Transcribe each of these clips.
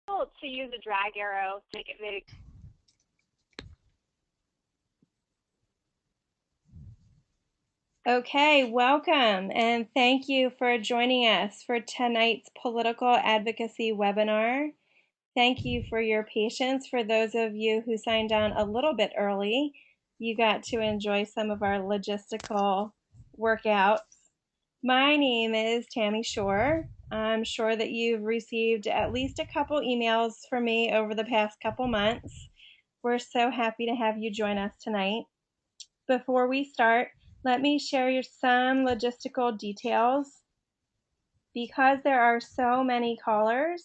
to use a drag arrow to get the Okay, welcome and thank you for joining us for tonight's political advocacy webinar. Thank you for your patience. For those of you who signed on a little bit early, you got to enjoy some of our logistical workouts. My name is Tammy Shore. I'm sure that you've received at least a couple emails from me over the past couple months. We're so happy to have you join us tonight. Before we start, let me share some logistical details. Because there are so many callers,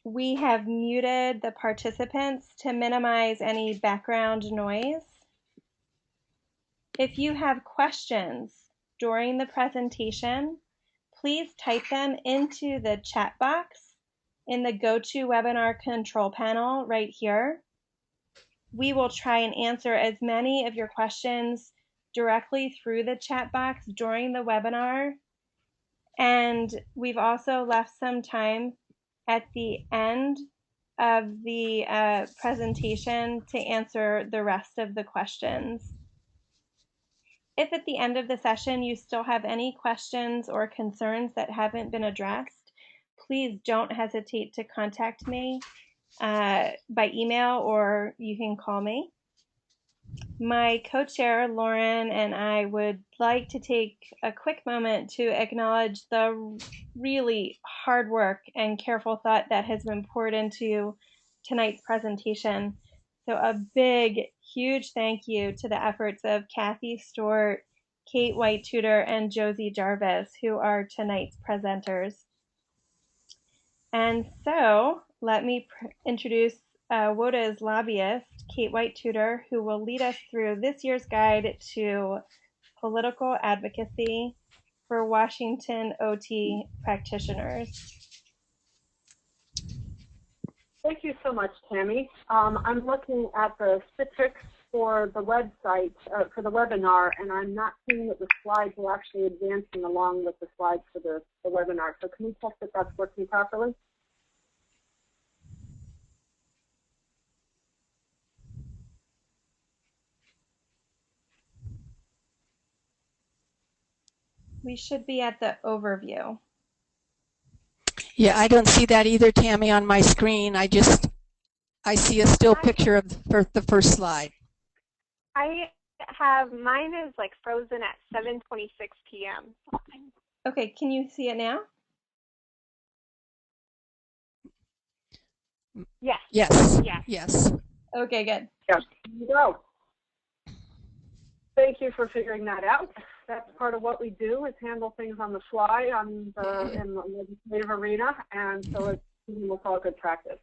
we have muted the participants to minimize any background noise. If you have questions during the presentation, please type them into the chat box in the GoToWebinar control panel right here. We will try and answer as many of your questions directly through the chat box during the webinar. And we've also left some time at the end of the presentation to answer the rest of the questions. If at the end of the session you still have any questions or concerns that haven't been addressed, please don't hesitate to contact me by email, or you can call me. My co-chair, Lauren, and I would like to take a quick moment to acknowledge the really hard work and careful thought that has been poured into tonight's presentation. So a big, huge thank you to the efforts of Kathy Stewart, Kate White-Tudor, and Josie Jarvis, who are tonight's presenters. And so let me introduce WOTA's lobbyist, Kate White-Tudor, who will lead us through this year's guide to political advocacy for Washington OT practitioners. Thank you so much, Tammy. I'm looking at the citrix for the website, for the webinar, and I'm not seeing that the slides are actually advancing along with the slides for the webinar. So can you check that that's working properly? We should be at the overview. Yeah, I don't see that either, Tammy, on my screen. I see a still picture of the first slide. I have, mine is like frozen at 7:26 p.m. Okay, can you see it now? Yes. Yes. Yes. Yes. Okay, good. Yes. There you go. Thank you for figuring that out. That's part of what we do, is handle things on the fly in the legislative arena, and so we'll call it good practice.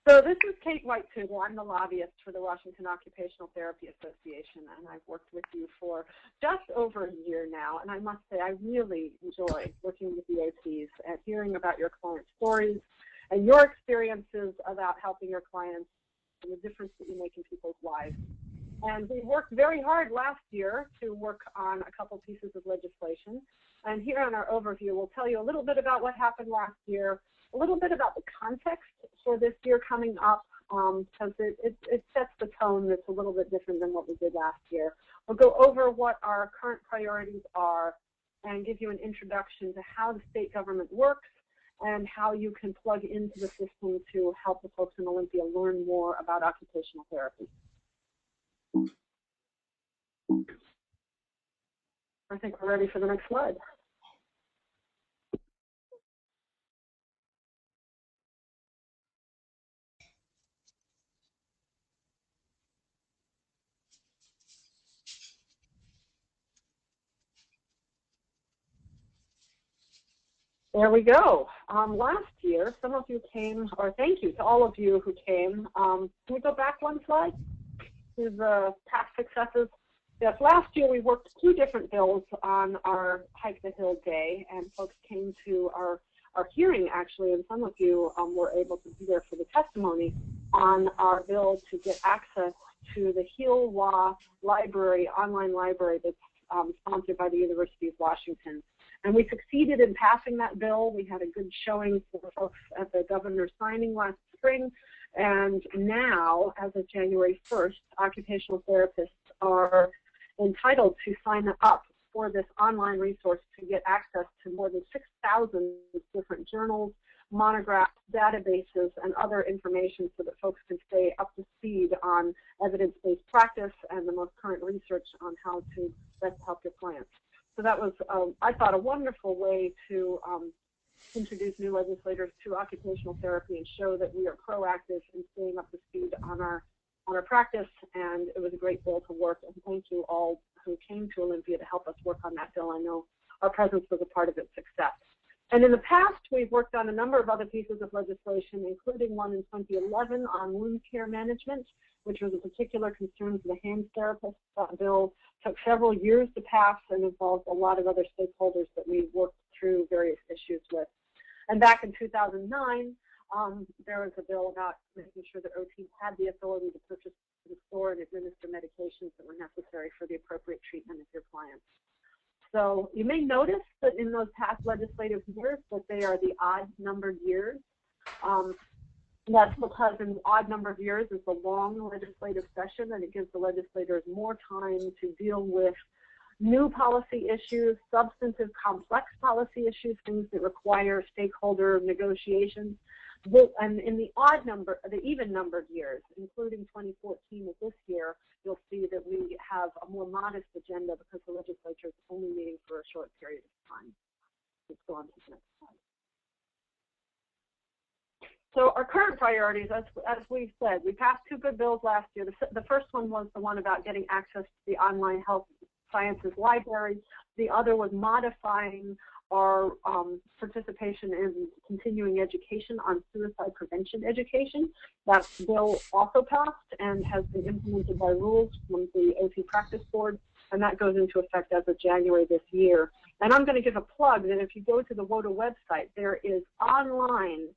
So this is Kate White-Tudor. I'm the lobbyist for the Washington Occupational Therapy Association, and I've worked with you for just over a year now. And I must say, I really enjoy working with the OTs and hearing about your client stories and your experiences about helping your clients and the difference that you make in people's lives. And we worked very hard last year to work on a couple pieces of legislation. And here on our overview, we'll tell you a little bit about what happened last year, a little bit about the context for this year coming up, because it sets the tone that's a little bit different than what we did last year. We'll go over what our current priorities are and give you an introduction to how the state government works and how you can plug into the system to help the folks in Olympia learn more about occupational therapy. I think we're ready for the next slide. There we go. Last year, some of you came, or thank you to all of you who came. Can we go back one slide to the past successes? Yes, last year we worked 2 different bills on our Hike the Hill Day, and folks came to our hearing, actually, and some of you were able to be there for the testimony on our bill to get access to the Hill-Wah library, online library that's sponsored by the University of Washington. And we succeeded in passing that bill. We had a good showing for folks at the governor's signing last spring. And now, as of January 1st, occupational therapists are entitled to sign up for this online resource to get access to more than 6,000 different journals, monographs, databases, and other information so that folks can stay up to speed on evidence-based practice and the most current research on how to best help your clients. So that was, I thought, a wonderful way to introduce new legislators to occupational therapy and show that we are proactive in staying up to speed on our practice, and it was a great bill to work, and thank you all who came to Olympia to help us work on that bill. I know our presence was a part of its success. And in the past, we've worked on a number of other pieces of legislation, including one in 2011 on wound care management, which was a particular concern for the hand therapists. That bill took several years to pass and involved a lot of other stakeholders that we worked through various issues with. And back in 2009, there was a bill about making sure that OTs had the authority to purchase, store, and administer medications that were necessary for the appropriate treatment of your clients. So you may notice that in those past legislative years that they are the odd-numbered years. That's because in the odd number of years is the long legislative session, and it gives the legislators more time to deal with new policy issues, substantive complex policy issues, things that require stakeholder negotiations. And in the even numbered years, including 2014 of this year, you'll see that we have a more modest agenda because the legislature is only meeting for a short period of time. Let's go on to the next slide. So our current priorities, as we've said, we passed two good bills last year. The first one was the one about getting access to the online health sciences library. The other was modifying our participation in continuing education on suicide prevention education. That bill also passed and has been implemented by rules from the OT Practice Board, and that goes into effect as of January this year. And I'm going to give a plug that if you go to the WOTA website, there is online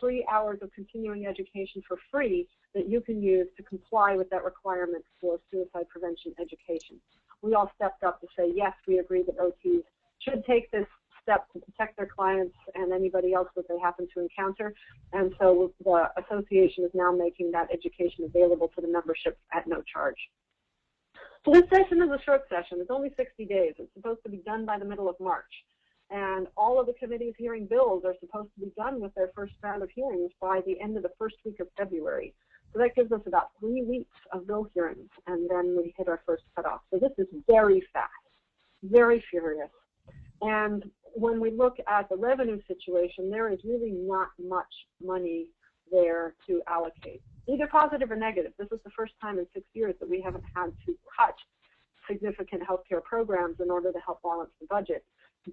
3 hours of continuing education for free that you can use to comply with that requirement for suicide prevention education. We all stepped up to say, yes, we agree that OTs should take this step to protect their clients and anybody else that they happen to encounter. And so the association is now making that education available to the membership at no charge. So this session is a short session. It's only 60 days. It's supposed to be done by the middle of March. And all of the committees hearing bills are supposed to be done with their first round of hearings by the end of the first week of February. So that gives us about 3 weeks of bill hearings, and then we hit our first cutoff. So this is very fast, very furious. And when we look at the revenue situation, there is really not much money there to allocate, either positive or negative. This is the first time in 6 years that we haven't had to cut significant healthcare programs in order to help balance the budget.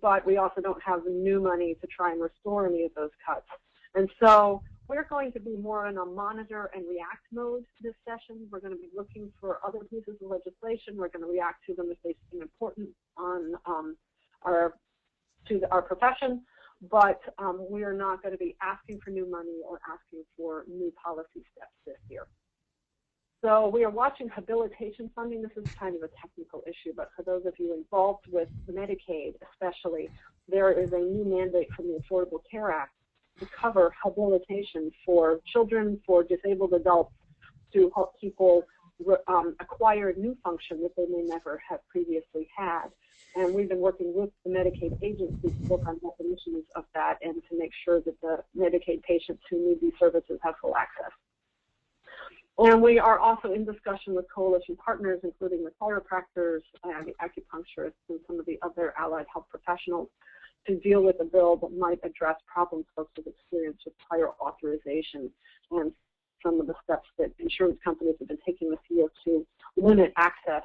But we also don't have the new money to try and restore any of those cuts. And so we're going to be more in a monitor and react mode this session. We're going to be looking for other pieces of legislation. We're going to react to them if they seem important on our profession, but we are not going to be asking for new money or asking for new policy steps this year. So we are watching habilitation funding. This is kind of a technical issue, but for those of you involved with Medicaid especially, there is a new mandate from the Affordable Care Act to cover habilitation for children, for disabled adults, to help people acquire new function that they may never have previously had. And we've been working with the Medicaid agency to work on definitions of that and to make sure that the Medicaid patients who need these services have full access. And we are also in discussion with coalition partners, including the chiropractors and the acupuncturists and some of the other allied health professionals, to deal with a bill that might address problems folks have experienced with prior authorization and some of the steps that insurance companies have been taking this year to limit access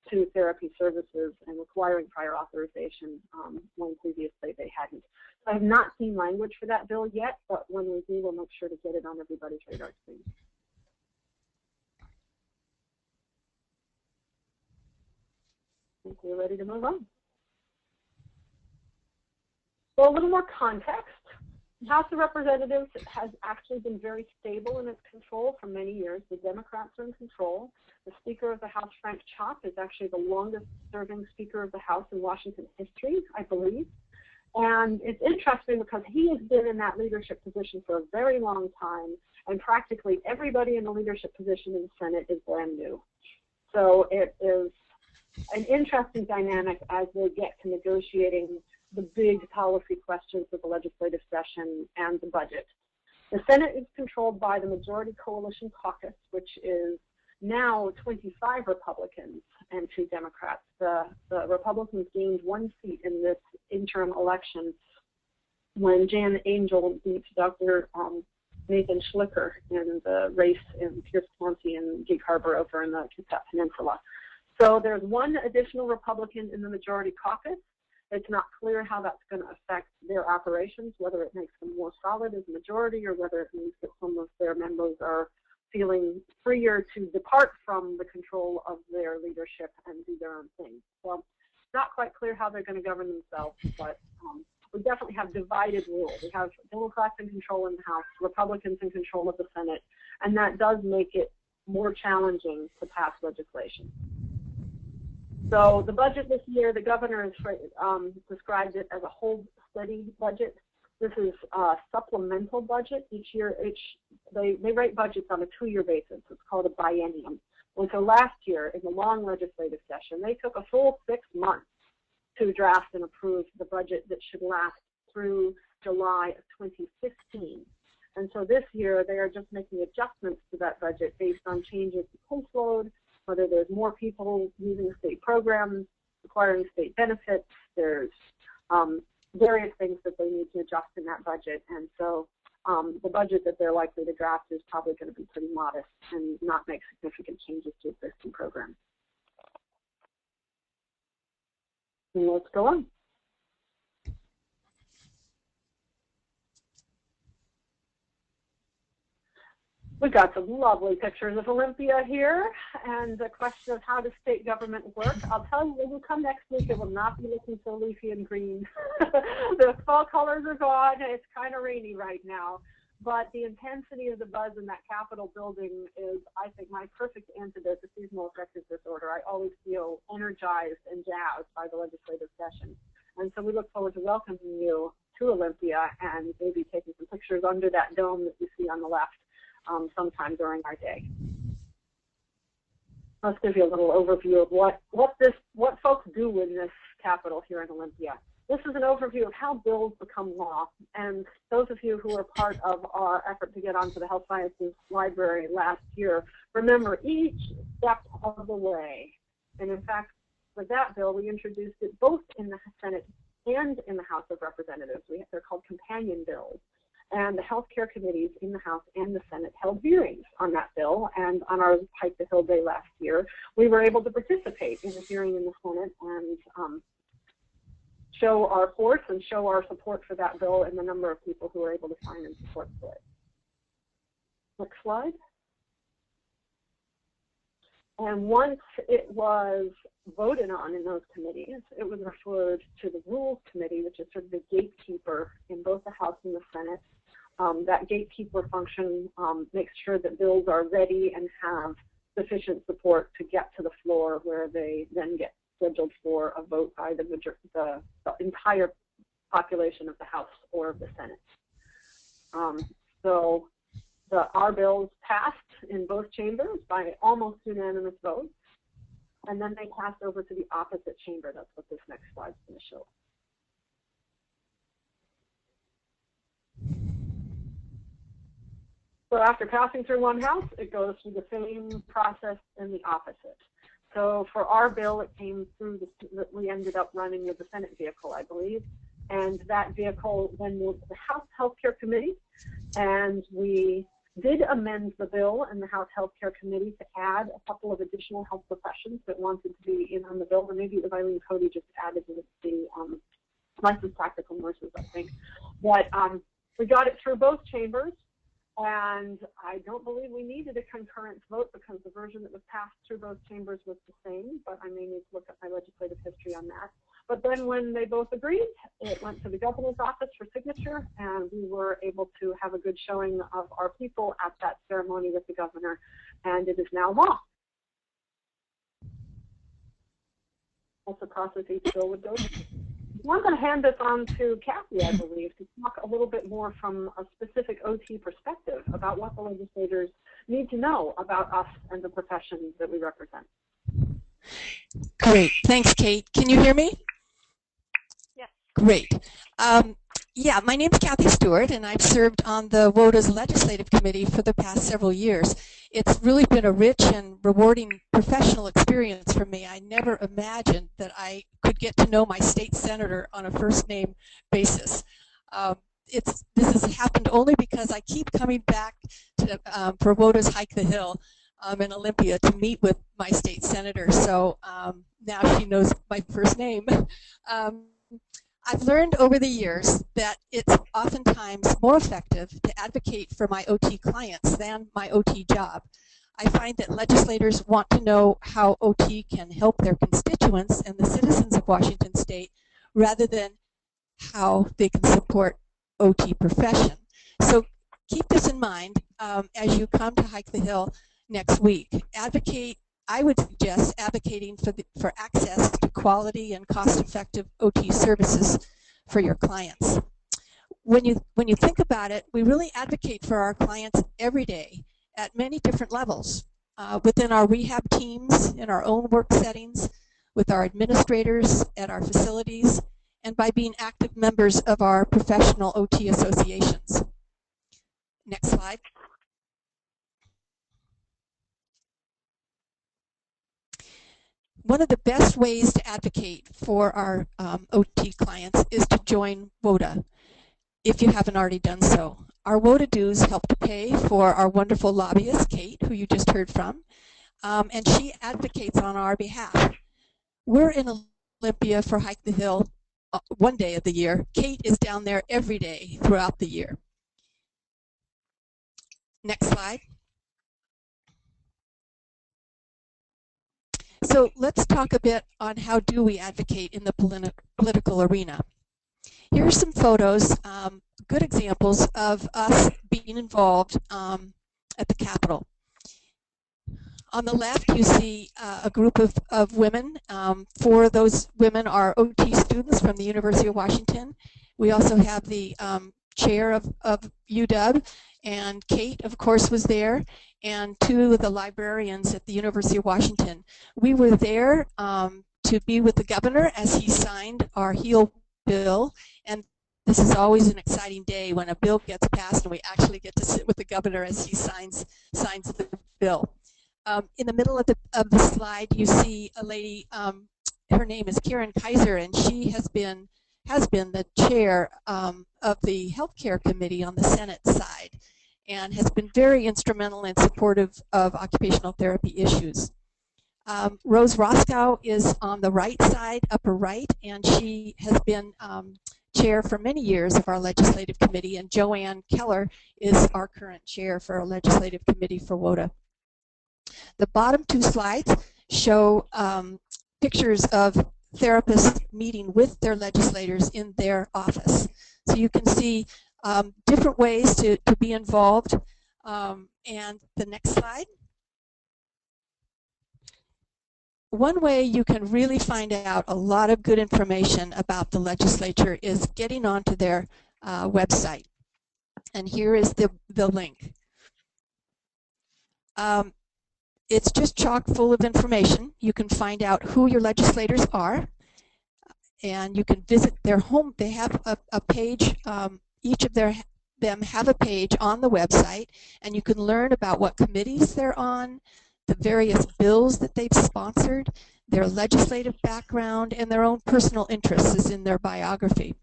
to therapy services and requiring prior authorization when previously they hadn't. So I have not seen language for that bill yet, but when we do, we'll make sure to get it on everybody's radar screen. I think we're ready to move on. So a little more context. The House of Representatives has actually been very stable in its control for many years. The Democrats are in control. The Speaker of the House, Frank Chop, is actually the longest serving Speaker of the House in Washington history, I believe. And it's interesting because he has been in that leadership position for a very long time, and practically everybody in the leadership position in the Senate is brand new. So it is an interesting dynamic as they get to negotiating the big policy questions of the legislative session and the budget. The Senate is controlled by the Majority Coalition Caucus, which is now 25 Republicans and 2 Democrats. The Republicans gained 1 seat in this interim election when Jan Angel beat Dr. Nathan Schlicker in the race in Pierce County and Gig Harbor over in the Kitsap Peninsula. So there's 1 additional Republican in the Majority Caucus. It's not clear how that's going to affect their operations, whether it makes them more solid as a majority or whether it means that some of their members are feeling freer to depart from the control of their leadership and do their own thing. So it's not quite clear how they're going to govern themselves, but we definitely have divided rule. We have Democrats in control in the House, Republicans in control of the Senate, and that does make it more challenging to pass legislation. So the budget this year, the governor has described it as a hold steady budget. This is a supplemental budget. Each year, they write budgets on a 2-year basis. It's called a biennium. And so last year, in the long legislative session, they took a full 6 months to draft and approve the budget that should last through July of 2015. And so this year, they are just making adjustments to that budget based on changes to caseload, whether there's more people using state programs, requiring state benefits. There's various things that they need to adjust in that budget. And so the budget that they're likely to draft is probably going to be pretty modest and not make significant changes to existing programs. And let's go on. We've got some lovely pictures of Olympia here, and the question of how does state government work. I'll tell you, when you come next week, it will not be looking so leafy and green. The fall colors are gone. It's kind of rainy right now, but the intensity of the buzz in that Capitol building is, I think, my perfect antidote to seasonal affective disorder. I always feel energized and jazzed by the legislative session. And so we look forward to welcoming you to Olympia and maybe taking some pictures under that dome that you see on the left. Sometime during our day. Let's give you a little overview of what folks do in this Capitol here in Olympia. This is an overview of how bills become law, and those of you who are part of our effort to get onto the Health Sciences Library last year, remember each step of the way. And in fact, with that bill, we introduced it both in the Senate and in the House of Representatives. They're called companion bills. And the healthcare committees in the House and the Senate held hearings on that bill. And on our Hike the Hill Day last year, we were able to participate in the hearing in the Senate and show our force and show our support for that bill and the number of people who were able to sign and support for it. Next slide. And once it was voted on in those committees, it was referred to the Rules Committee, which is sort of the gatekeeper in both the House and the Senate. That gatekeeper function makes sure that bills are ready and have sufficient support to get to the floor, where they then get scheduled for a vote by the entire population of the House or of the Senate. So our bills passed in both chambers by almost unanimous votes, and then they passed over to the opposite chamber. That's what this next slide is going to show. So after passing through one house, it goes through the same process in the opposite. So for our bill, it came through, we ended up running with the Senate vehicle, I believe, and that vehicle then moved to the House Healthcare Committee, and we did amend the bill in the House Healthcare Committee to add a couple of additional health professions that wanted to be in on the bill, or maybe it was Eileen Cody just added the licensed practical nurses, I think. But we got it through both chambers, and I don't believe we needed a concurrent vote because the version that was passed through both chambers was the same, but I may need to look at my legislative history on that. But then when they both agreed, it went to the governor's office for signature, and we were able to have a good showing of our people at that ceremony with the governor, and it is now law. That's the process each bill would go through. Well, I'm going to hand this on to Kathy, I believe, to talk a little bit more from a specific OT perspective about what the legislators need to know about us and the professions that we represent. Great. Thanks, Kate. Can you hear me? Yes. Great. Yeah, my name's Kathy Stewart, and I've served on the WOTA's Legislative Committee for the past several years. It's really been a rich and rewarding professional experience for me. I never imagined that I could get to know my state senator on a first-name basis. This has happened only because I keep coming back to, for WOTA's Hike the Hill in Olympia to meet with my state senator. So now she knows my first name. I've learned over the years that it's oftentimes more effective to advocate for my OT clients than my OT job. I find that legislators want to know how OT can help their constituents and the citizens of Washington State rather than how they can support OT profession. So keep this in mind as you come to Hike the Hill next week. I would suggest advocating for access to quality and cost-effective OT services for your clients. When you think about it, we really advocate for our clients every day at many different levels, within our rehab teams, in our own work settings, with our administrators at our facilities, and by being active members of our professional OT associations. Next slide. One of the best ways to advocate for our OT clients is to join WOTA, if you haven't already done so. Our WOTA dues help to pay for our wonderful lobbyist, Kate, who you just heard from, and she advocates on our behalf. We're in Olympia for Hike the Hill one day of the year. Kate is down there every day throughout the year. Next slide. So let's talk a bit on how do we advocate in the political arena. Here are some photos, good examples of us being involved at the Capitol. On the left, you see a group of women. Four of those women are OT students from the University of Washington. We also have the chair of UW, and Kate, of course, was there, and two of the librarians at the University of Washington. We were there to be with the governor as he signed our HEAL bill, and this is always an exciting day when a bill gets passed and we actually get to sit with the governor as he signs the bill. In the middle of the slide, you see a lady. Her name is Karen Kaiser, and she has been the chair of the Healthcare Committee on the Senate side, and has been very instrumental and supportive of occupational therapy issues. Rose Roscoe is on the right side, upper right, and she has been chair for many years of our legislative committee, and Joanne Keller is our current chair for our legislative committee for WOTA. The bottom two slides show pictures of therapists meeting with their legislators in their office. So you can see different ways to be involved. And the next slide. One way you can really find out a lot of good information about the legislature is getting onto their website. And here is the link. It's just chock full of information. You can find out who your legislators are, and you can visit their home. They have a page, each of them have a page on the website, and you can learn about what committees they're on, the various bills that they've sponsored, their legislative background, and their own personal interests is in their biography.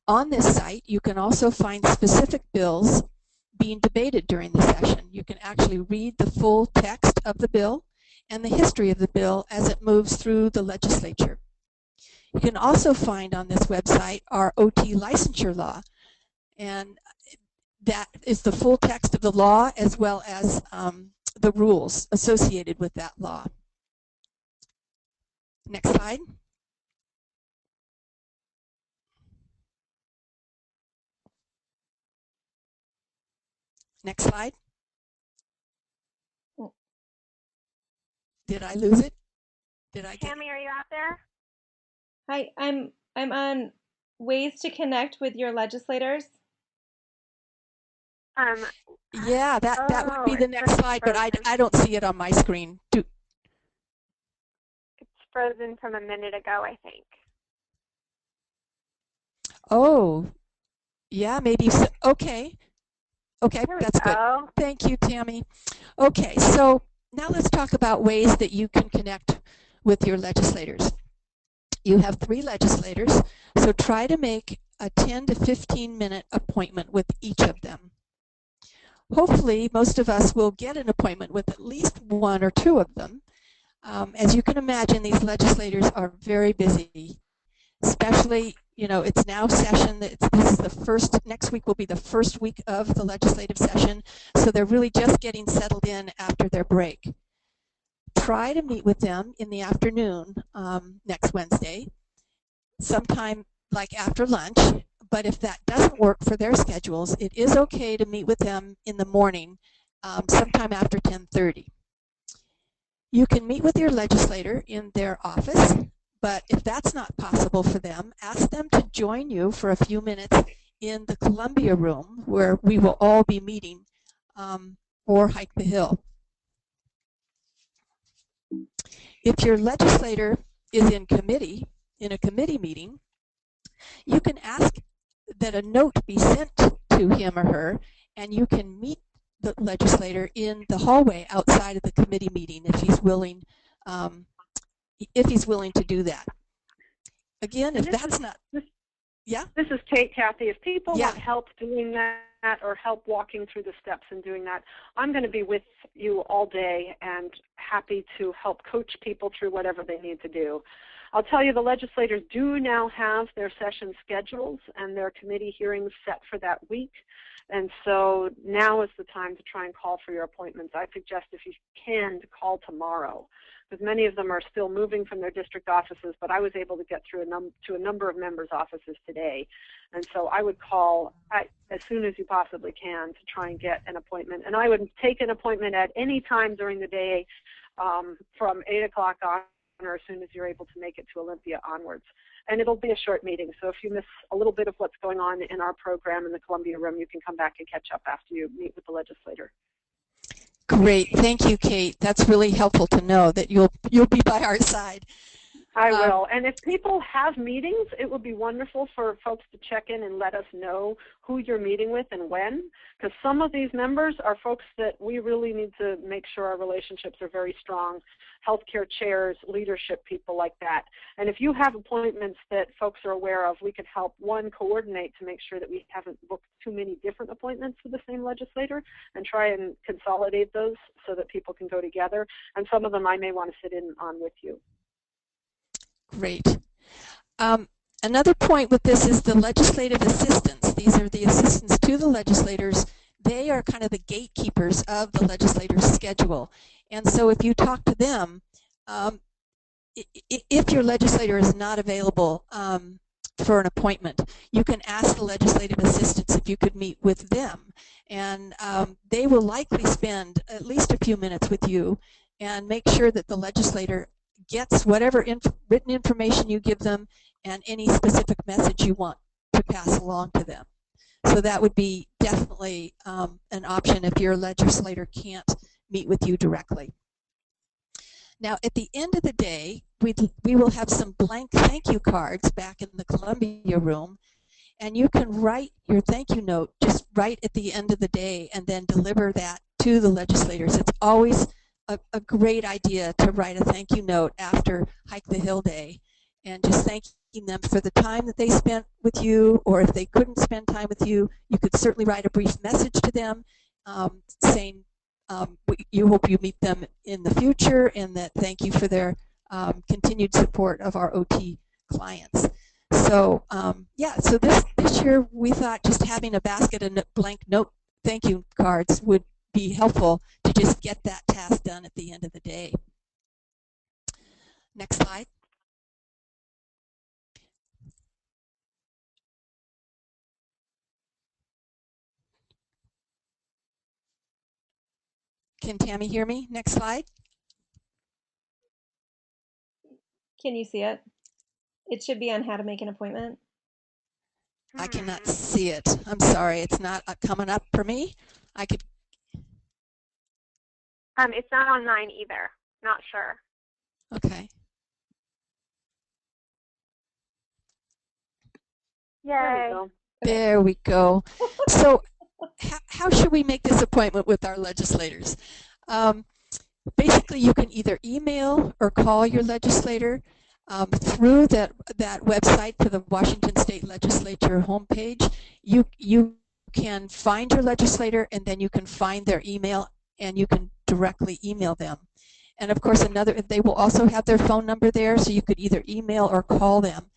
On this site, you can also find specific bills being debated during the session. You can actually read the full text of the bill and the history of the bill as it moves through the legislature. You can also find on this website our OT licensure law, and that is the full text of the law as well as the rules associated with that law. Next slide. Next slide. Did I lose it? Did I get Tammy, are you out there? Hi, I'm I'm on ways to connect with your legislators. Yeah, that would be the next slide, but I don't see it on my screen. It's frozen from a minute ago, I think. Oh, yeah, maybe. So, okay, that's good. Oh, Thank you, Tammy. Okay, so now let's talk about ways that you can connect with your legislators. You have 3 legislators, so try to make a 10 to 15-minute appointment with each of them. Hopefully, most of us will get an appointment with at least 1 or 2 of them. As you can imagine, these legislators are very busy, especially, it's now session. This is the first, next week will be the first week of the legislative session, so they're really just getting settled in after their break. Try to meet with them in the afternoon next Wednesday, sometime like after lunch, but if that doesn't work for their schedules, it is okay to meet with them in the morning, sometime after 10:30. You can meet with your legislator in their office, but if that's not possible for them, ask them to join you for a few minutes in the Columbia room where we will all be meeting, or Hike the Hill. If your legislator is in a committee meeting, you can ask that a note be sent to him or her, and you can meet the legislator in the hallway outside of the committee meeting if he's willing to do that. Again, if that's not, yeah? This is Kate, Kathy. If people want help doing that or help walking through the steps and doing that, I'm going to be with you all day and happy to help coach people through whatever they need to do. I'll tell you, the legislators do now have their session schedules and their committee hearings set for that week. And so now is the time to try and call for your appointments. I suggest, if you can, to call tomorrow, because many of them are still moving from their district offices, but I was able to get through to a number of members' offices today. And so I would call as soon as you possibly can to try and get an appointment. And I would take an appointment at any time during the day, from 8 o'clock on, or as soon as you're able to make it to Olympia onwards. And it'll be a short meeting, so if you miss a little bit of what's going on in our program in the Columbia room, you can come back and catch up after you meet with the legislator. Great, thank you, Kate. That's really helpful to know that you'll be by our side. I will. And if people have meetings, it would be wonderful for folks to check in and let us know who you're meeting with and when, because some of these members are folks that we really need to make sure our relationships are very strong. Healthcare chairs, leadership people like that. And if you have appointments that folks are aware of, we could help, one, coordinate to make sure that we haven't booked too many different appointments for the same legislator, and try and consolidate those so that people can go together. And some of them I may want to sit in on with you. Great. Another point with this is the legislative assistants. These are the assistants to the legislators. They are kind of the gatekeepers of the legislator's schedule. And so if you talk to them, if your legislator is not available for an appointment, you can ask the legislative assistants if you could meet with them. And they will likely spend at least a few minutes with you and make sure that the legislator gets whatever written information you give them and any specific message you want to pass along to them. So that would be definitely an option if your legislator can't meet with you directly. Now, at the end of the day, we will have some blank thank you cards back in the Columbia room, and you can write your thank you note just right at the end of the day and then deliver that to the legislators. It's always a great idea to write a thank you note after Hike the Hill Day and just thanking them for the time that they spent with you, or if they couldn't spend time with you, you could certainly write a brief message to them saying you hope you meet them in the future and that thank you for their continued support of our OT clients. So so this year we thought just having a basket of blank note thank you cards would be helpful to just get that task done at the end of the day. Next slide. Can Tammy hear me? Next slide. Can you see it? It should be on how to make an appointment. I cannot see it. I'm sorry. It's not coming up for me. I could. It's not on mine either. Not sure. Okay. Yay. There we go. So how should we make this appointment with our legislators? Basically, you can either email or call your legislator through that website for the Washington State Legislature homepage. You can find your legislator, and then you can find their email, and you can directly email them. And of course, they will also have their phone number there, so you could either email or call them.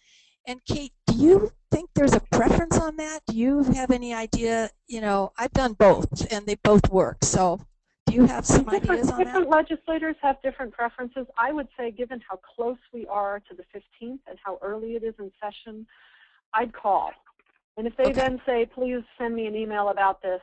And Kate, do you think there's a preference on that? Do you have any idea? You know, I've done both, and they both work. So do you have some ideas on that? Different legislators have different preferences. I would say, given how close we are to the 15th and how early it is in session, I'd call. And if they then say, please send me an email about this,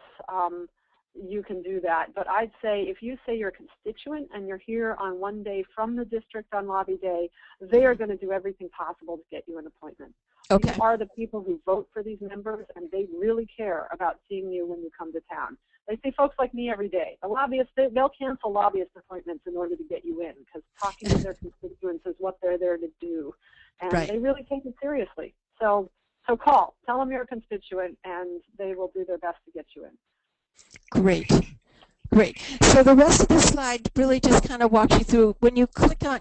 you can do that. But I'd say if you say you're a constituent and you're here on one day from the district on lobby day, they are going to do everything possible to get you an appointment. Okay. You are the people who vote for these members, and they really care about seeing you when you come to town. They see folks like me every day. The lobbyists, they'll cancel lobbyist appointments in order to get you in, because talking to their constituents is what they're there to do. And they really take it seriously. So call. Tell them you're a constituent, and they will do their best to get you in. Great. Great. So the rest of the slide really just kind of walks you through. When you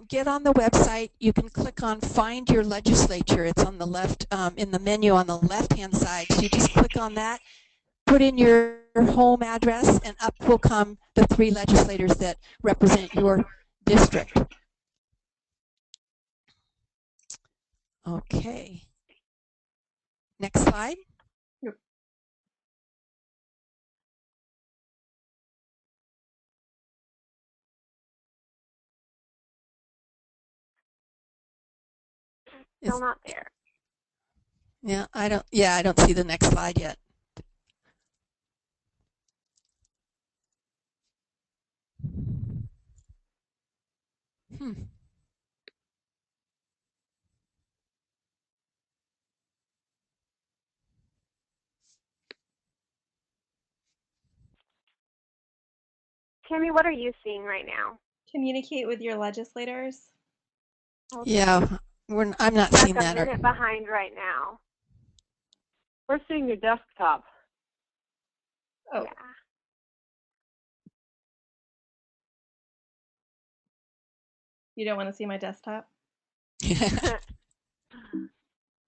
get on the website, you can click on Find Your Legislature. It's on the left, in the menu on the left-hand side. So you just click on that, put in your home address, and up will come the 3 legislators that represent your district. Okay. Next slide. Still not there. Yeah, I don't see the next slide yet. Tammy, what are you seeing right now? Communicate with your legislators. Okay. Yeah, I'm not seeing that. That's a minute behind right now. We're seeing your desktop. Oh. Yeah. You don't want to see my desktop?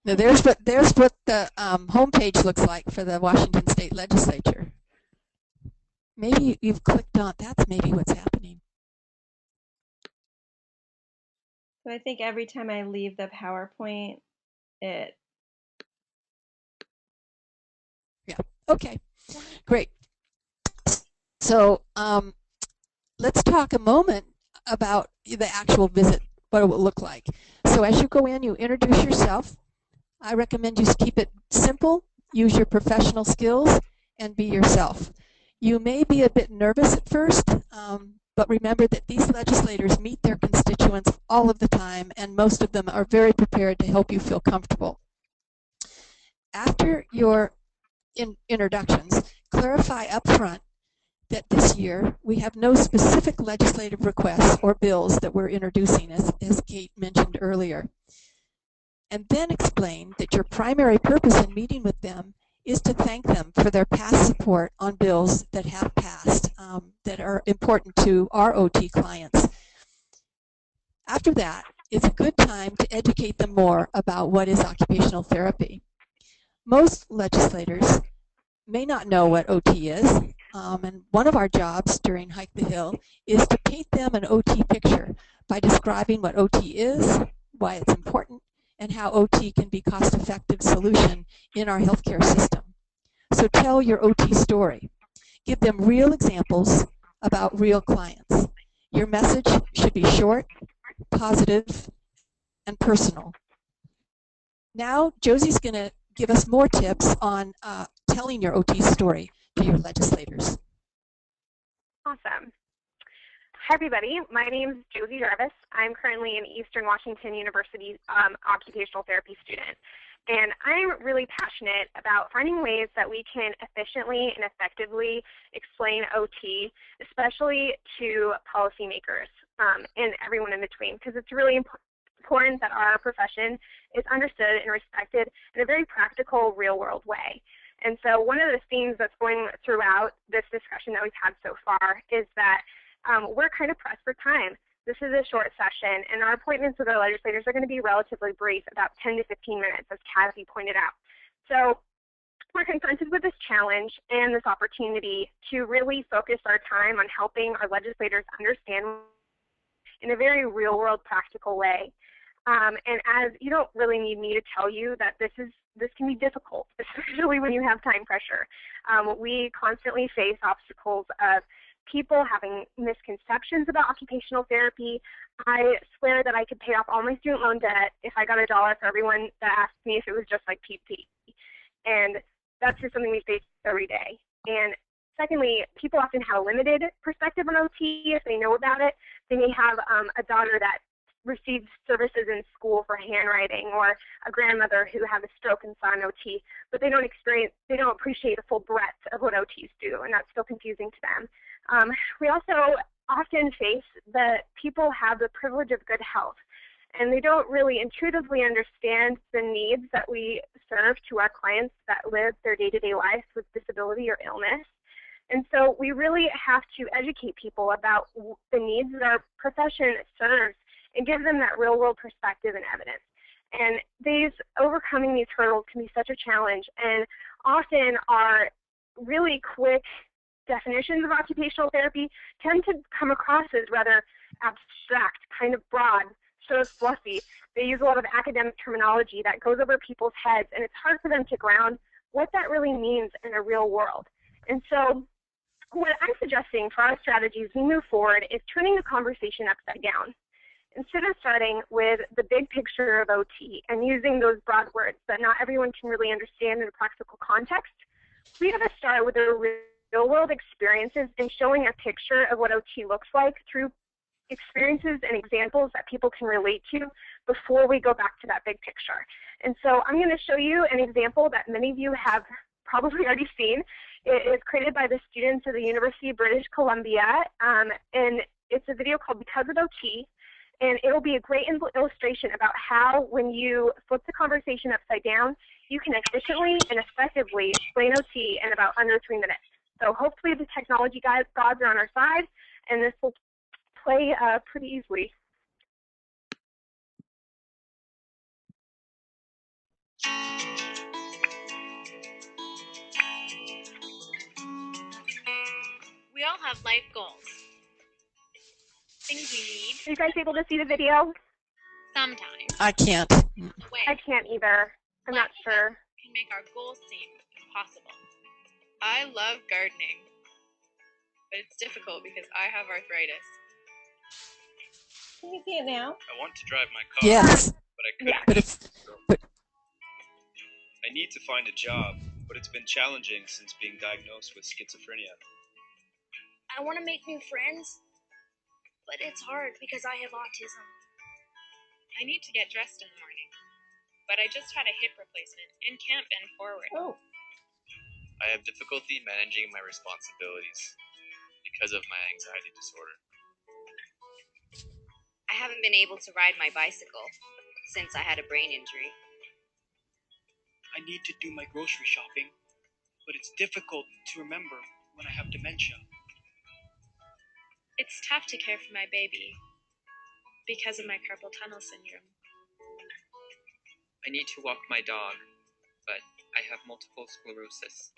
Now there's what the homepage looks like for the Washington State Legislature. Maybe you've clicked on, that's maybe what's happening. So I think every time I leave the PowerPoint, it... Yeah, okay, great. So let's talk a moment about the actual visit, what it will look like. So as you go in, you introduce yourself. I recommend you keep it simple, use your professional skills, and be yourself. You may be a bit nervous at first, but remember that these legislators meet their constituents all of the time, and most of them are very prepared to help you feel comfortable. After your introductions, clarify up front that this year we have no specific legislative requests or bills that we're introducing, as Kate mentioned earlier. And then explain that your primary purpose in meeting with them is to thank them for their past support on bills that have passed that are important to our OT clients. After that, it's a good time to educate them more about what is occupational therapy. Most legislators may not know what OT is, and one of our jobs during Hike the Hill is to paint them an OT picture by describing what OT is, why it's important, and how OT can be a cost-effective solution in our healthcare system. So tell your OT story. Give them real examples about real clients. Your message should be short, positive, and personal. Now, Josie's going to give us more tips on telling your OT story to your legislators. Awesome. Hi, everybody. My name is Josie Jarvis. I'm currently an Eastern Washington University occupational therapy student. And I'm really passionate about finding ways that we can efficiently and effectively explain OT, especially to policymakers and everyone in between, because it's really important that our profession is understood and respected in a very practical, real-world way. And so one of the themes that's going throughout this discussion that we've had so far is that we're kind of pressed for time. This is a short session, and our appointments with our legislators are going to be relatively brief, about 10 to 15 minutes, as Kathy pointed out. So we're confronted with this challenge and this opportunity to really focus our time on helping our legislators understand in a very real-world, practical way. And as you don't really need me to tell you that this can be difficult, especially when you have time pressure. We constantly face obstacles of people having misconceptions about occupational therapy. I swear that I could pay off all my student loan debt if I got $1 for everyone that asked me if it was just like PT. And that's just something we face every day. And secondly, people often have a limited perspective on OT if they know about it. They may have a daughter that receives services in school for handwriting, or a grandmother who had a stroke and saw an OT, but they don't appreciate the full breadth of what OTs do, and that's still confusing to them. We also often face that people have the privilege of good health, and they don't really intuitively understand the needs that we serve to our clients that live their day-to-day lives with disability or illness. And so we really have to educate people about the needs that our profession serves and give them that real-world perspective and evidence. And overcoming these hurdles can be such a challenge, and often our really quick definitions of occupational therapy tend to come across as rather abstract, kind of broad, sort of fluffy. They use a lot of academic terminology that goes over people's heads, and it's hard for them to ground what that really means in a real world. And so what I'm suggesting for our strategy as we move forward is turning the conversation upside down. Instead of starting with the big picture of OT and using those broad words that not everyone can really understand in a practical context, we have to start with the real-world experiences and showing a picture of what OT looks like through experiences and examples that people can relate to before we go back to that big picture. And so I'm going to show you an example that many of you have probably already seen. It is created by the students of the University of British Columbia, and it's a video called Because of OT. And it will be a great illustration about how, when you flip the conversation upside down, you can efficiently and effectively explain OT in about under 3 minutes. So hopefully the technology gods are on our side, and this will play pretty easily. We all have life goals. Things we need. Are you guys able to see the video? Sometimes. I can't. I can't either. I'm not sure. Can make our goals seem impossible. I love gardening, but it's difficult because I have arthritis. Can you see it now? I want to drive my car, Yes. but I couldn't. But I need to find a job, but it's been challenging since being diagnosed with schizophrenia. I want to make new friends, but it's hard because I have autism. I need to get dressed in the morning, but I just had a hip replacement and can't bend forward. Oh. I have difficulty managing my responsibilities because of my anxiety disorder. I haven't been able to ride my bicycle since I had a brain injury. I need to do my grocery shopping, but it's difficult to remember when I have dementia. It's tough to care for my baby because of my carpal tunnel syndrome. I need to walk my dog, but I have multiple sclerosis.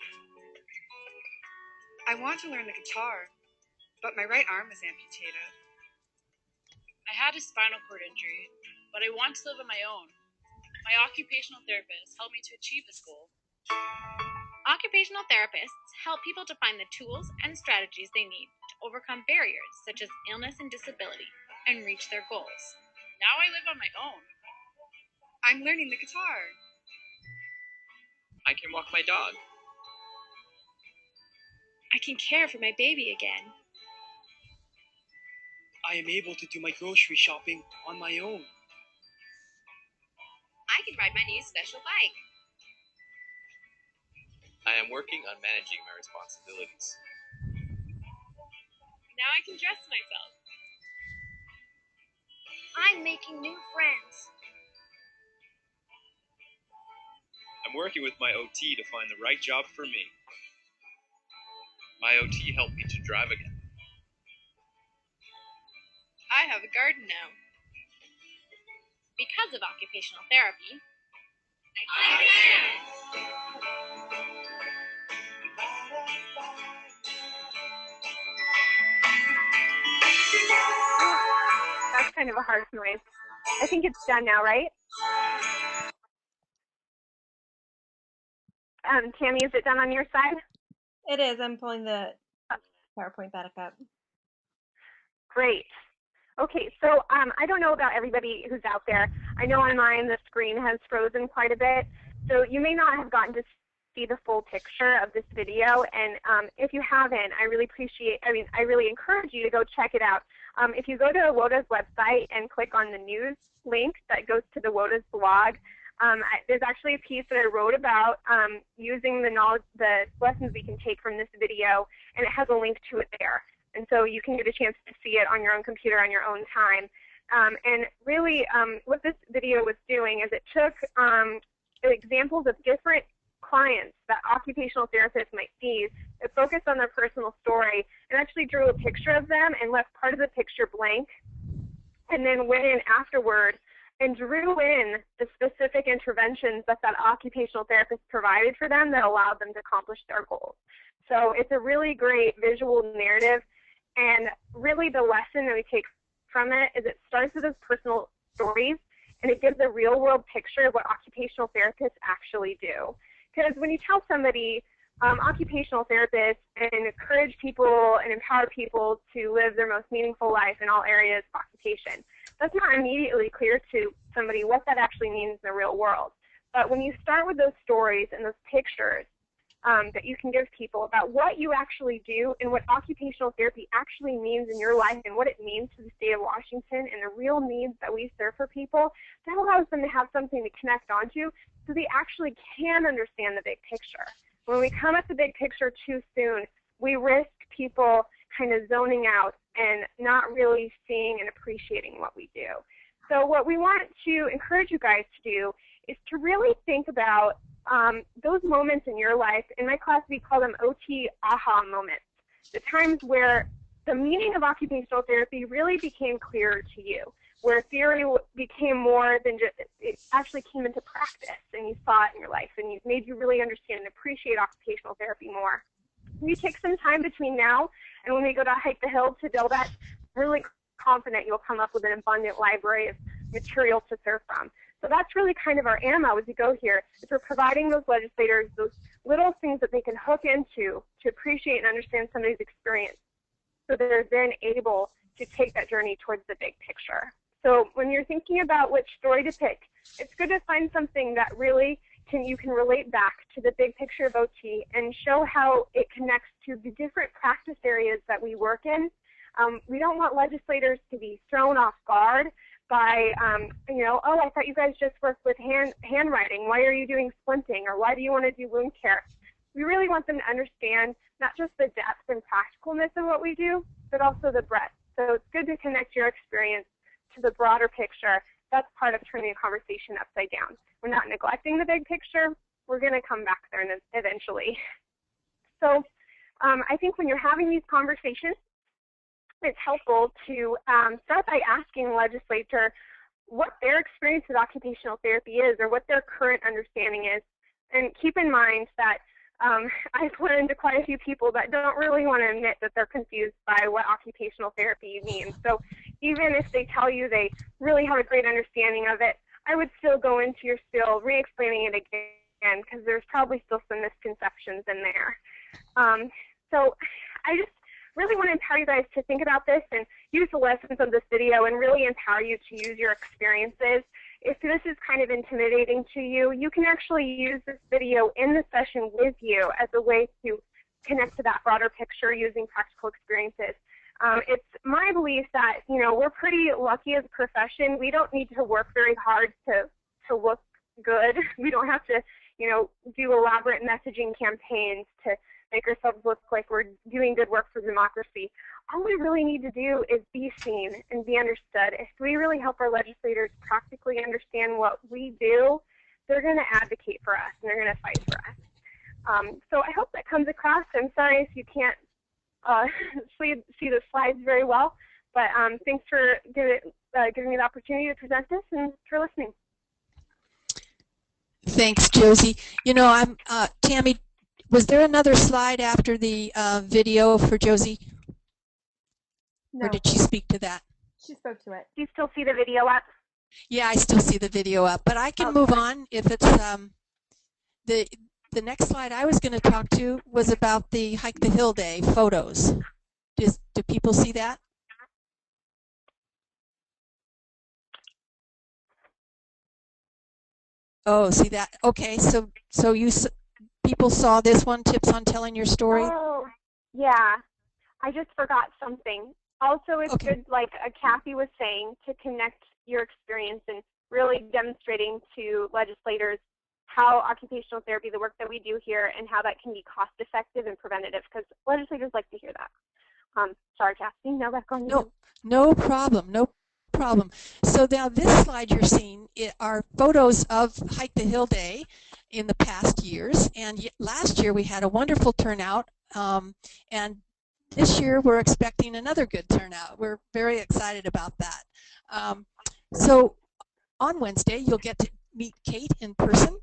I want to learn the guitar, but my right arm is amputated. I had a spinal cord injury, but I want to live on my own. My occupational therapist helped me to achieve this goal. Occupational therapists help people to find the tools and strategies they need to overcome barriers such as illness and disability and reach their goals. Now I live on my own. I'm learning the guitar. I can walk my dog. I can care for my baby again. I am able to do my grocery shopping on my own. I can ride my new special bike. I am working on managing my responsibilities. Now I can dress myself. I'm making new friends. I'm working with my OT to find the right job for me. My OT helped me to drive again. I have a garden now. Because of occupational therapy, I can. That's kind of a harsh noise. I think it's done now, right? Tammy, is it done on your side? It is. I'm pulling the PowerPoint back up. Great. Okay, so I don't know about everybody who's out there. I know on mine the screen has frozen quite a bit, so you may not have gotten to see the full picture of this video. And if you haven't, I really encourage you to go check it out. If you go to WOTA's website and click on the news link that goes to the WOTA's blog, there's actually a piece that I wrote about using the lessons we can take from this video, and it has a link to it there. And so you can get a chance to see it on your own computer on your own time. And really what this video was doing is it took examples of different clients that occupational therapists might see. It focused on their personal story and actually drew a picture of them and left part of the picture blank, and then went in afterward and drew in the specific interventions that occupational therapist provided for them that allowed them to accomplish their goals. So it's a really great visual narrative, and really the lesson that we take from it is it starts with those personal stories, and it gives a real-world picture of what occupational therapists actually do. Because when you tell somebody, occupational therapists and encourage people and empower people to live their most meaningful life in all areas of occupation, that's not immediately clear to somebody what that actually means in the real world. But when you start with those stories and those pictures that you can give people about what you actually do and what occupational therapy actually means in your life and what it means to the state of Washington and the real needs that we serve for people, that allows them to have something to connect onto so they actually can understand the big picture. When we come at the big picture too soon, we risk people kind of zoning out and not really seeing and appreciating what we do. So what we want to encourage you guys to do is to really think about those moments in your life. In my class, we call them OT aha moments, the times where the meaning of occupational therapy really became clearer to you, where theory became more than just, it actually came into practice and you saw it in your life and it made you really understand and appreciate occupational therapy more. You take some time between now and when we go to hike the hill to build that, I'm really confident you'll come up with an abundant library of material to serve from. So that's really kind of our ammo as we go here, is we're providing those legislators those little things that they can hook into to appreciate and understand somebody's experience, so they're then able to take that journey towards the big picture. So when you're thinking about which story to pick, it's good to find something that really you can relate back to the big picture of OT and show how it connects to the different practice areas that we work in. We don't want legislators to be thrown off guard by, oh, I thought you guys just worked with handwriting. Why are you doing splinting? Or why do you want to do wound care? We really want them to understand not just the depth and practicalness of what we do, but also the breadth. So it's good to connect your experience to the broader picture. That's part of turning a conversation upside down. We're not neglecting the big picture. We're going to come back there eventually. So I think when you're having these conversations, it's helpful to start by asking the legislature what their experience with occupational therapy is or what their current understanding is. And keep in mind that I've learned quite a few people that don't really want to admit that they're confused by what occupational therapy means. So even if they tell you they really have a great understanding of it, I would still go into your spiel re-explaining it again because there's probably still some misconceptions in there. So I just really want to empower you guys to think about this and use the lessons of this video and really empower you to use your experiences. If this is kind of intimidating to you, you can actually use this video in the session with you as a way to connect to that broader picture using practical experiences. It's my belief that, we're pretty lucky as a profession. We don't need to work very hard to look good. We don't have to, do elaborate messaging campaigns to make ourselves look like we're doing good work for democracy. All we really need to do is be seen and be understood. If we really help our legislators practically understand what we do, they're going to advocate for us and they're going to fight for us. So I hope that comes across. I'm sorry if you can't see the slides very well, but thanks for giving me the opportunity to present this and for listening. Thanks, Josie. I'm Tammy. Was there another slide after the video for Josie? No. Or did she speak to that? She spoke to it. Do you still see the video up? Yeah, I still see the video up, but I can move on if it's the next slide I was going to talk to was about the Hike the Hill Day photos. Do people see that? Oh, see that? Okay, so people saw this one, tips on telling your story? Oh, yeah. I just forgot something. Also, it's good, like Kathy was saying, to connect your experience and really demonstrating to legislators how occupational therapy, the work that we do here, and how that can be cost effective and preventative, because legislators like to hear that. Sorry, Kathy, now back on you. No problem, no problem. So now this slide you're seeing are photos of Hike the Hill Day in the past years, and last year we had a wonderful turnout, and this year we're expecting another good turnout. We're very excited about that. So on Wednesday you'll get to meet Kate in person.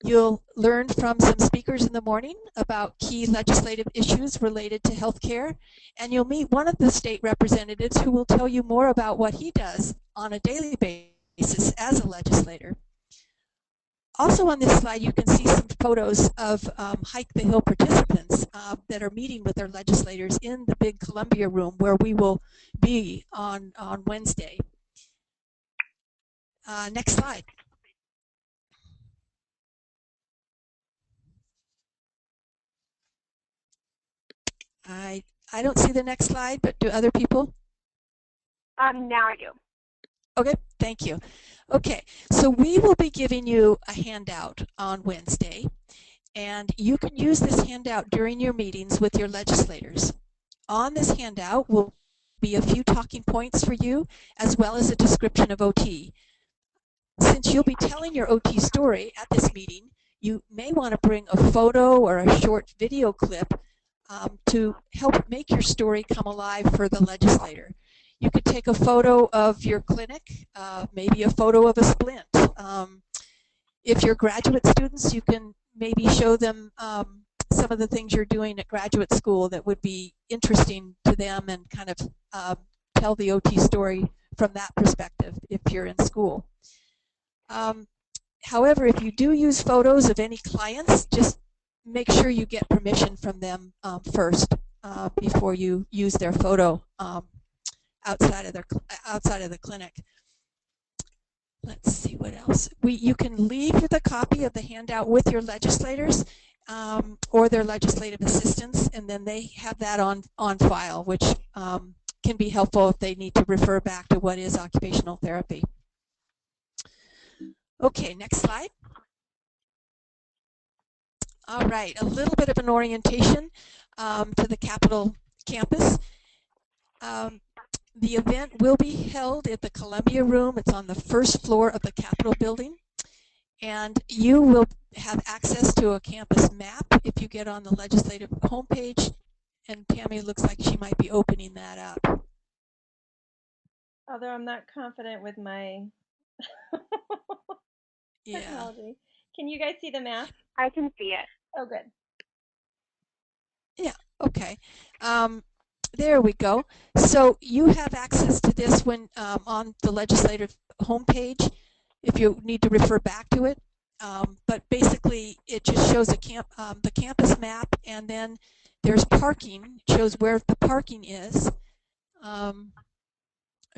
You'll learn from some speakers in the morning about key legislative issues related to health care, and you'll meet one of the state representatives who will tell you more about what he does on a daily basis as a legislator. Also on this slide, you can see some photos of Hike the Hill participants that are meeting with their legislators in the big Columbia room where we will be on Wednesday. Next slide. I don't see the next slide, but do other people? Now I do. Okay, thank you. Okay, so we will be giving you a handout on Wednesday, and you can use this handout during your meetings with your legislators. On this handout will be a few talking points for you, as well as a description of OT. Since you'll be telling your OT story at this meeting, you may want to bring a photo or a short video clip to help make your story come alive for the legislator. You could take a photo of your clinic, maybe a photo of a splint. If you're graduate students, you can maybe show them some of the things you're doing at graduate school that would be interesting to them and kind of tell the OT story from that perspective if you're in school. However, if you do use photos of any clients, just make sure you get permission from them first before you use their photo outside of the clinic. Let's see what else. You can leave the copy of the handout with your legislators or their legislative assistants, and then they have that on file, which can be helpful if they need to refer back to what is occupational therapy. Okay, next slide. All right, a little bit of an orientation to the Capitol campus. The event will be held at the Columbia Room. It's on the first floor of the Capitol building. And you will have access to a campus map if you get on the legislative homepage. And Tammy looks like she might be opening that up. Although I'm not confident with my technology. Can you guys see the map? I can see it. Oh, good. Yeah, okay. There we go. So you have access to this when on the legislative homepage if you need to refer back to it. But basically, it just shows the campus map, and then there's parking. It shows where the parking is. I'm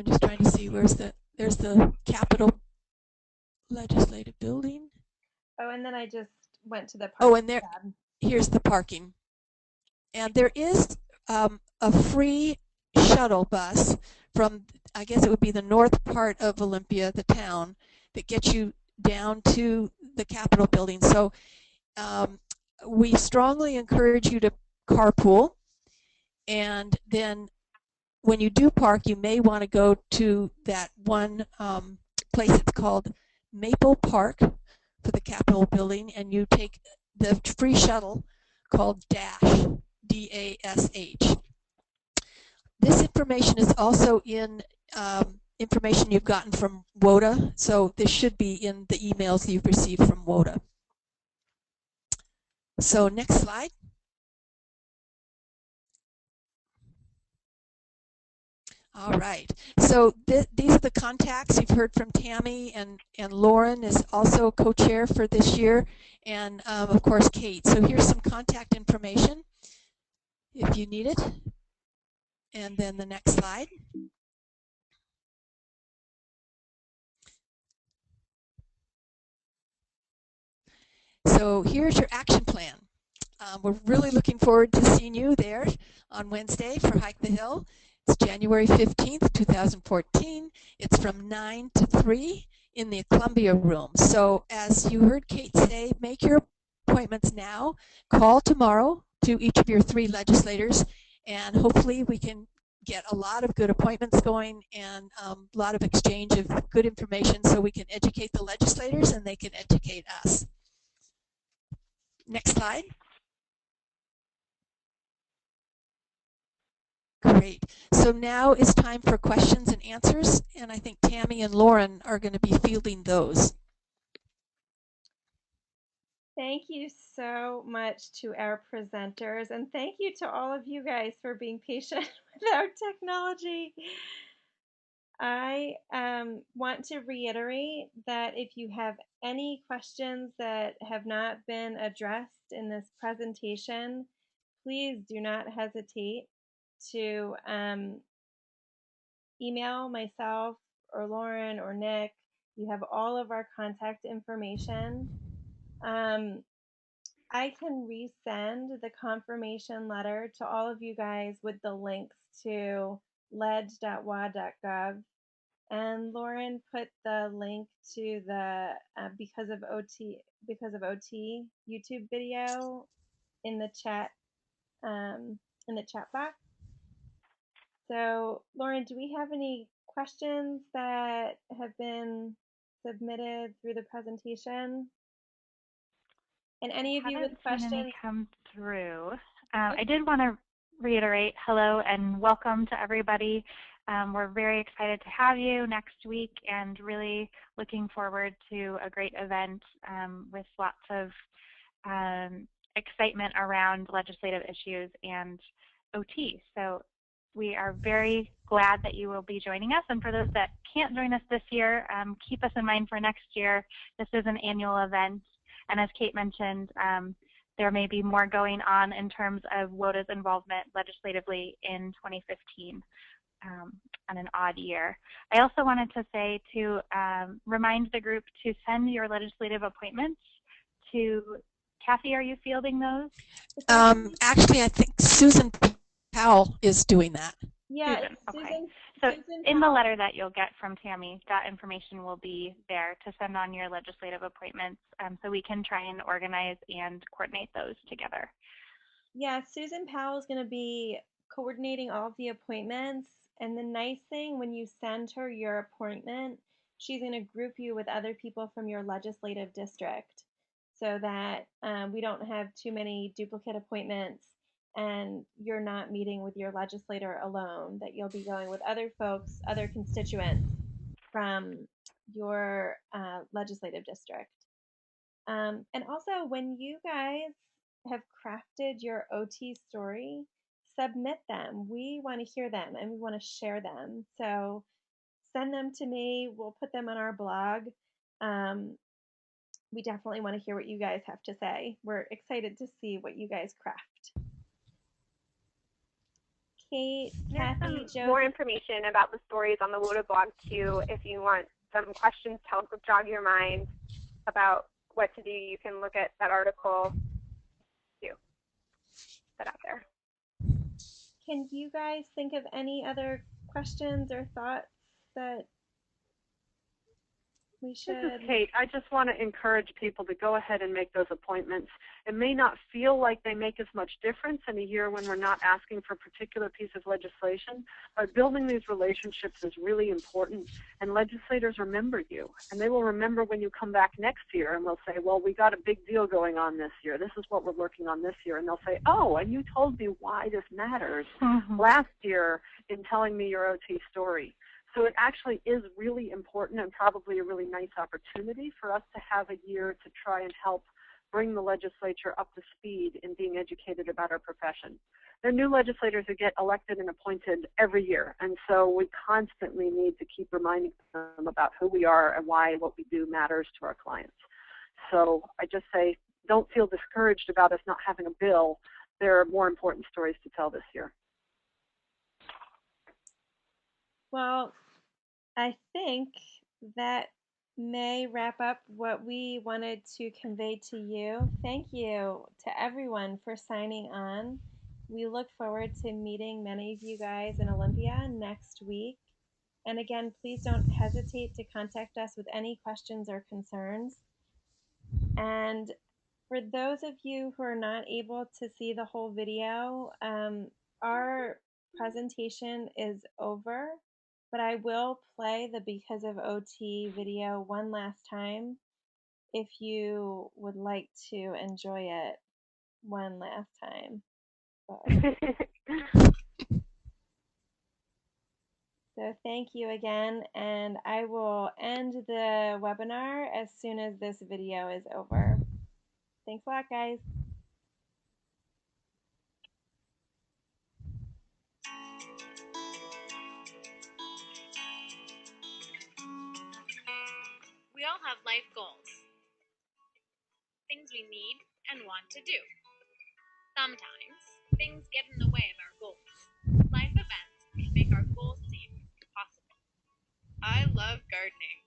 just trying to see there's the Capitol Legislative Building. Oh, and then I just went to the parking Oh, and tab. Here's the parking. And there is a free shuttle bus from, I guess it would be the north part of Olympia, the town, that gets you down to the Capitol building. So we strongly encourage you to carpool, and then when you do park, you may want to go to that one place that's called Maple Park for the Capitol building, and you take the free shuttle called DASH, D-A-S-H. This information is also in information you've gotten from WOTA, so this should be in the emails you've received from WOTA. So next slide. All right. So these are the contacts. You've heard from Tammy, and Lauren is also co-chair for this year, and of course Kate. So here's some contact information if you need it. And then the next slide. So here's your action plan. We're really looking forward to seeing you there on Wednesday for Hike the Hill. It's January 15th, 2014. It's from 9 to 3 in the Columbia room. So as you heard Kate say, make your appointments now. Call tomorrow to each of your 3 legislators, and hopefully we can get a lot of good appointments going and a lot of exchange of good information so we can educate the legislators and they can educate us. Next slide. Great. So now it's time for questions and answers, and I think Tammy and Lauren are going to be fielding those. Thank you so much to our presenters, and thank you to all of you guys for being patient with our technology. I want to reiterate that if you have any questions that have not been addressed in this presentation, please do not hesitate to email myself or Lauren or Nick. You have all of our contact information. I can resend the confirmation letter to all of you guys with the links to ledge.wa.gov. And Lauren put the link to the because of OT YouTube video in the chat box. So Lauren, do we have any questions that have been submitted through the presentation? And any of you with questions? I haven't seen any come through. I did want to reiterate hello and welcome to everybody. We're very excited to have you next week and really looking forward to a great event with lots of excitement around legislative issues and OT. So we are very glad that you will be joining us. And for those that can't join us this year, keep us in mind for next year. This is an annual event. And as Kate mentioned, there may be more going on in terms of WOTA's involvement legislatively in 2015 on an odd year. I also wanted to say to remind the group to send your legislative appointments to Kathy. Are you fielding those? Actually, I think Susan Powell is doing that. Yeah, Susan. Okay. So in the letter that you'll get from Tammy, that information will be there to send on your legislative appointments so we can try and organize and coordinate those together. Yeah, Susan Powell is going to be coordinating all of the appointments. And the nice thing, when you send her your appointment, she's going to group you with other people from your legislative district so that we don't have too many duplicate appointments and you're not meeting with your legislator alone, that you'll be going with other folks, other constituents from your legislative district. And also, when you guys have crafted your OT story, submit them. We want to hear them and we want to share them. So send them to me. We'll put them on our blog. We definitely want to hear what you guys have to say. We're excited to see what you guys craft. Kate, Kathy, Joe. More information about the stories on the WOTA blog too. If you want some questions to help jog your mind about what to do, you can look at that article too. Put out there. Can you guys think of any other questions or thoughts that we This should? is Kate. I just want to encourage people to go ahead and make those appointments. It may not feel like they make as much difference in a year when we're not asking for a particular piece of legislation, but building these relationships is really important, and legislators remember you. And they will remember when you come back next year and they'll say, well, we got a big deal going on this year. This is what we're working on this year. And they'll say, oh, and you told me why this matters last year in telling me your OT story. So it actually is really important and probably a really nice opportunity for us to have a year to try and help bring the legislature up to speed in being educated about our profession. There are new legislators who get elected and appointed every year, and so we constantly need to keep reminding them about who we are and why what we do matters to our clients. So I just say, don't feel discouraged about us not having a bill. There are more important stories to tell this year. Well, I think that may wrap up what we wanted to convey to you. Thank you to everyone for signing on. We look forward to meeting many of you guys in Olympia next week. And again, please don't hesitate to contact us with any questions or concerns. And for those of you who are not able to see the whole video, our presentation is over, but I will play the Because of OT video one last time if you would like to enjoy it one last time. So thank you again, and I will end the webinar as soon as this video is over. Thanks a lot, guys. We all have life goals, things we need and want to do. Sometimes, things get in the way of our goals. Life events can make our goals seem impossible. I love gardening,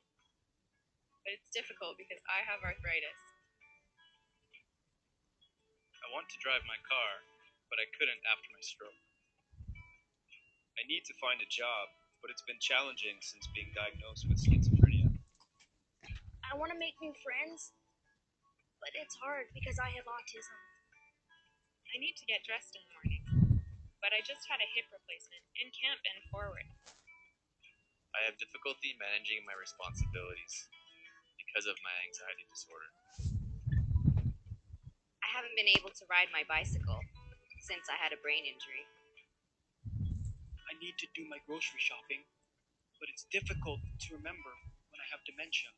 but it's difficult because I have arthritis. I want to drive my car, but I couldn't after my stroke. I need to find a job, but it's been challenging since being diagnosed with schizophrenia. I want to make new friends, but it's hard because I have autism. I need to get dressed in the morning, but I just had a hip replacement and can't bend forward. I have difficulty managing my responsibilities because of my anxiety disorder. I haven't been able to ride my bicycle since I had a brain injury. I need to do my grocery shopping, but it's difficult to remember when I have dementia.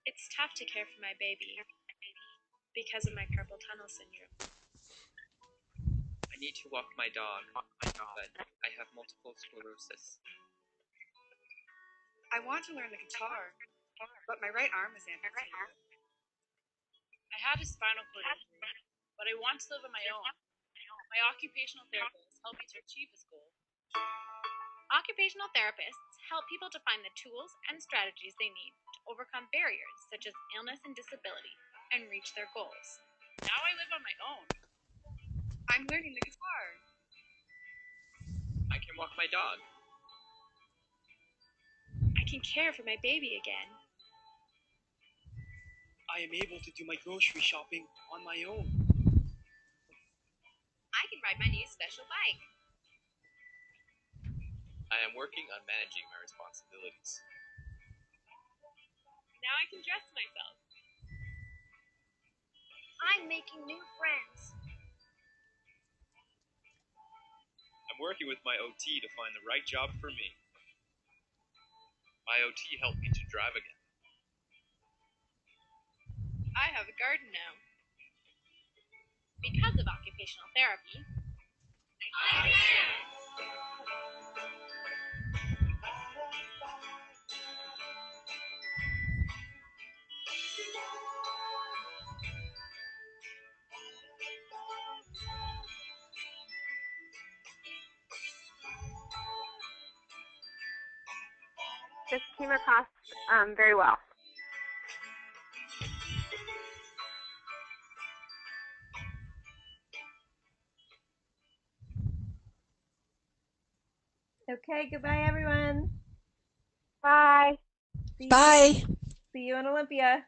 It's tough to care for my baby because of my carpal tunnel syndrome. I need to walk my dog, but I have multiple sclerosis. I want to learn the guitar, but my right arm is amputated. I had a spinal cord injury, but I want to live on my own. My occupational therapist helped me to achieve this goal. Occupational therapists help people to find the tools and strategies they need to overcome barriers such as illness and disability and reach their goals. Now I live on my own. I'm learning the guitar. I can walk my dog. I can care for my baby again. I am able to do my grocery shopping on my own. I can ride my new special bike. I am working on managing my responsibilities. Now I can dress myself. I'm making new friends. I'm working with my OT to find the right job for me. My OT helped me to drive again. I have a garden now. Because of occupational therapy, I can. This came across very well. Okay, goodbye, everyone. Bye. See Bye. See you in Olympia.